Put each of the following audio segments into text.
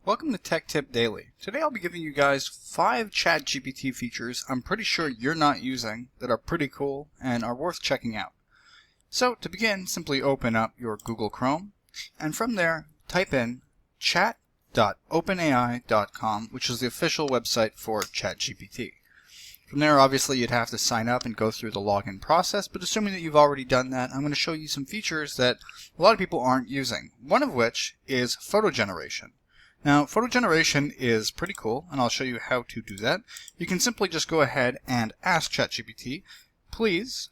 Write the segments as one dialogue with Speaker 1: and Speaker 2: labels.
Speaker 1: Welcome to Tech Tip Daily. Today I'll be giving you guys 5 ChatGPT features I'm pretty sure you're not using that are pretty cool and are worth checking out. So to begin, simply open up your Google Chrome and from there type in chat.openai.com, which is the official website for ChatGPT. From there, obviously, you'd have to sign up and go through the login process, but assuming that you've already done that, I'm going to show you some features that a lot of people aren't using, one of which is photo generation. Now, photo generation is pretty cool, and I'll show you how to do that. You can simply just go ahead and ask ChatGPT, please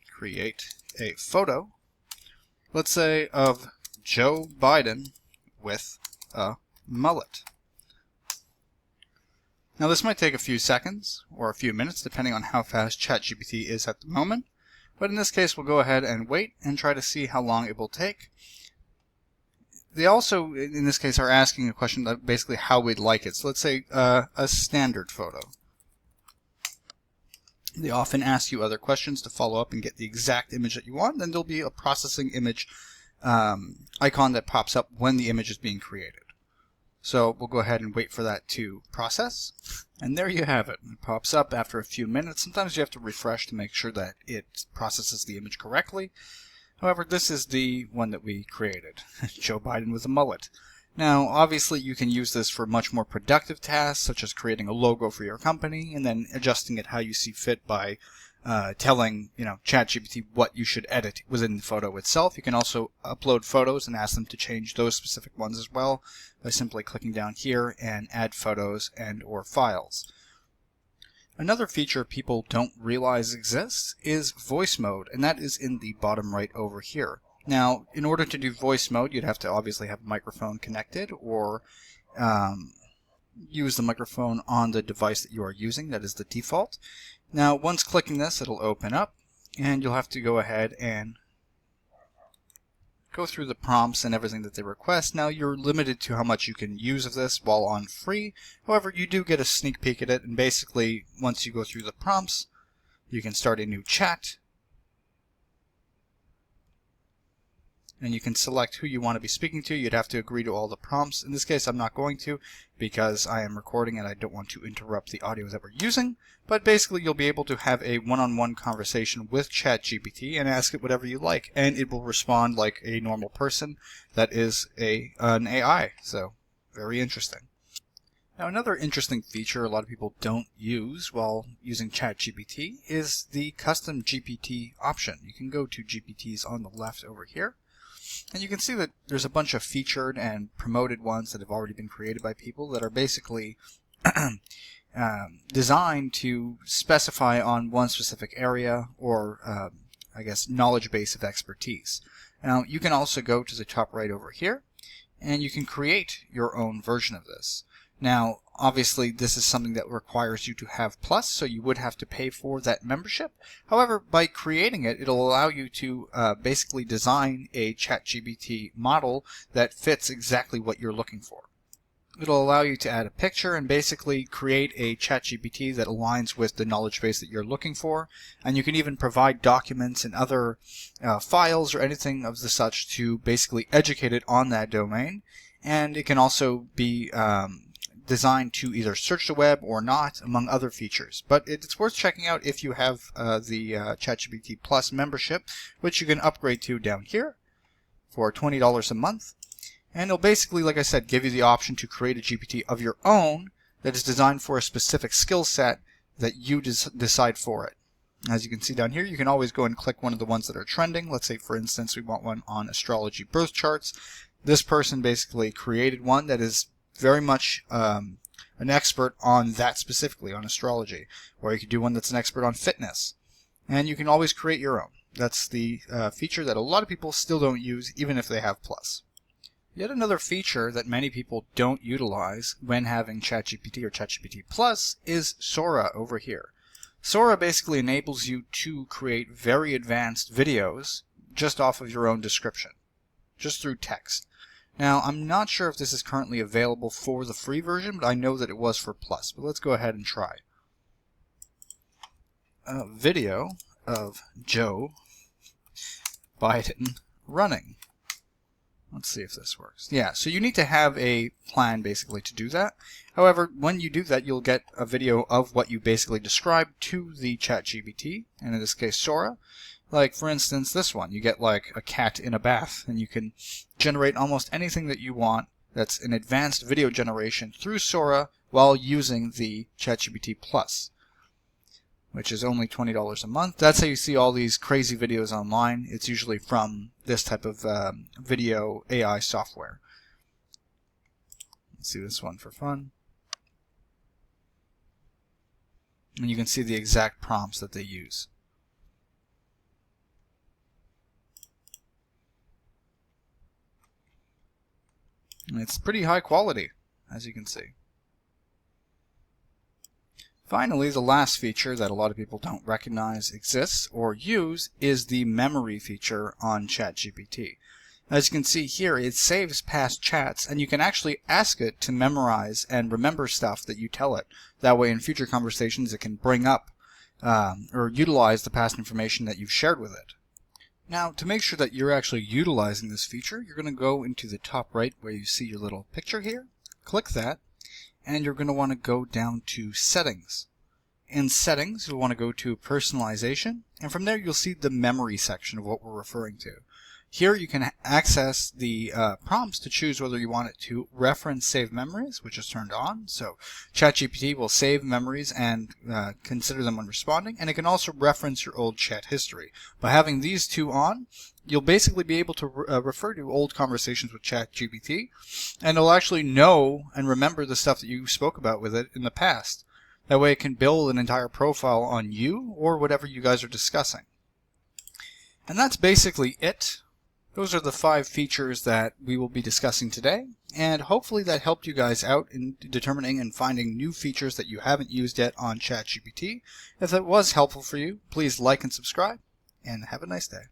Speaker 1: create a photo, let's say of Joe Biden with a mullet. Now this might take a few seconds or a few minutes depending on how fast ChatGPT is at the moment, but in this case we'll go ahead and wait and try to see how long it will take. They also, in this case, are asking a question about basically how we'd like it. So let's say a standard photo. They often ask you other questions to follow up and get the exact image that you want. Then there'll be a processing image icon that pops up when the image is being created. So we'll go ahead and wait for that to process. And there you have it. It pops up after a few minutes. Sometimes you have to refresh to make sure that it processes the image correctly. However, this is the one that we created, Joe Biden with a mullet. Now, obviously, you can use this for much more productive tasks, such as creating a logo for your company, and then adjusting it how you see fit by telling, ChatGPT what you should edit within the photo itself. You can also upload photos and ask them to change those specific ones as well by simply clicking down here and add photos and/or files. Another feature people don't realize exists is voice mode, and that is in the bottom right over here. Now, in order to do voice mode, you'd have to obviously have a microphone connected or use the microphone on the device that you are using. That is the default. Now, once clicking this, it'll open up, and you'll have to go ahead and go through the prompts and everything that they request. Now, you're limited to how much you can use of this while on free. However, you do get a sneak peek at it, and basically, once you go through the prompts, you can start a new chat, and you can select who you want to be speaking to. You'd have to agree to all the prompts. In this case, I'm not going to because I am recording and I don't want to interrupt the audio that we're using. But basically, you'll be able to have a one-on-one conversation with ChatGPT and ask it whatever you like, and it will respond like a normal person that is an AI. So, very interesting. Now, another interesting feature a lot of people don't use while using ChatGPT is the custom GPT option. You can go to GPTs on the left over here. And you can see that there's a bunch of featured and promoted ones that have already been created by people that are basically designed to specify on one specific area or, knowledge base of expertise. Now, you can also go to the top right over here, and you can create your own version of this. Now, obviously, this is something that requires you to have Plus, so you would have to pay for that membership. However, by creating it, it'll allow you to basically design a ChatGPT model that fits exactly what you're looking for. It'll allow you to add a picture and basically create a ChatGPT that aligns with the knowledge base that you're looking for. And you can even provide documents and other files or anything of the such to basically educate it on that domain. And it can also be designed to either search the web or not, among other features. But it's worth checking out if you have the ChatGPT Plus membership, which you can upgrade to down here for $20 a month. And it'll basically, like I said, give you the option to create a GPT of your own that is designed for a specific skill set that you decide for it. As you can see down here, you can always go and click one of the ones that are trending. Let's say, for instance, we want one on astrology birth charts. This person basically created one that is very much an expert on that specifically, on astrology. Or you could do one that's an expert on fitness. And you can always create your own. That's the feature that a lot of people still don't use, even if they have Plus. Yet another feature that many people don't utilize when having ChatGPT or ChatGPT Plus is Sora over here. Sora basically enables you to create very advanced videos just off of your own description, just through text. Now, I'm not sure if this is currently available for the free version, but I know that it was for Plus. But let's go ahead and try. A video of Joe Biden running. Let's see if this works. Yeah, so you need to have a plan basically to do that. However, when you do that, you'll get a video of what you basically described to the ChatGPT, and in this case Sora. Like, for instance, this one. You get like a cat in a bath, and you can generate almost anything that you want that's an advanced video generation through Sora while using the ChatGPT Plus, which is only $20 a month. That's how you see all these crazy videos online. It's usually from this type of video AI software. Let's see this one for fun. And you can see the exact prompts that they use. And it's pretty high quality, as you can see. Finally, the last feature that a lot of people don't recognize exists or use is the memory feature on ChatGPT. As you can see here, it saves past chats, and you can actually ask it to memorize and remember stuff that you tell it. That way, in future conversations, it can bring up or utilize the past information that you've shared with it. Now, to make sure that you're actually utilizing this feature, you're going to go into the top right where you see your little picture here. Click that, and you're going to want to go down to Settings. In Settings, you'll want to go to Personalization, and from there you'll see the memory section of what we're referring to. Here you can access the prompts to choose whether you want it to reference save memories, which is turned on. So ChatGPT will save memories and consider them when responding, and it can also reference your old chat history. By having these two on, you'll basically be able to refer to old conversations with ChatGPT, and it'll actually know and remember the stuff that you spoke about with it in the past. That way it can build an entire profile on you or whatever you guys are discussing. And that's basically it. Those are the 5 features that we will be discussing today, and hopefully that helped you guys out in determining and finding new features that you haven't used yet on ChatGPT. If that was helpful for you, please like and subscribe, and have a nice day.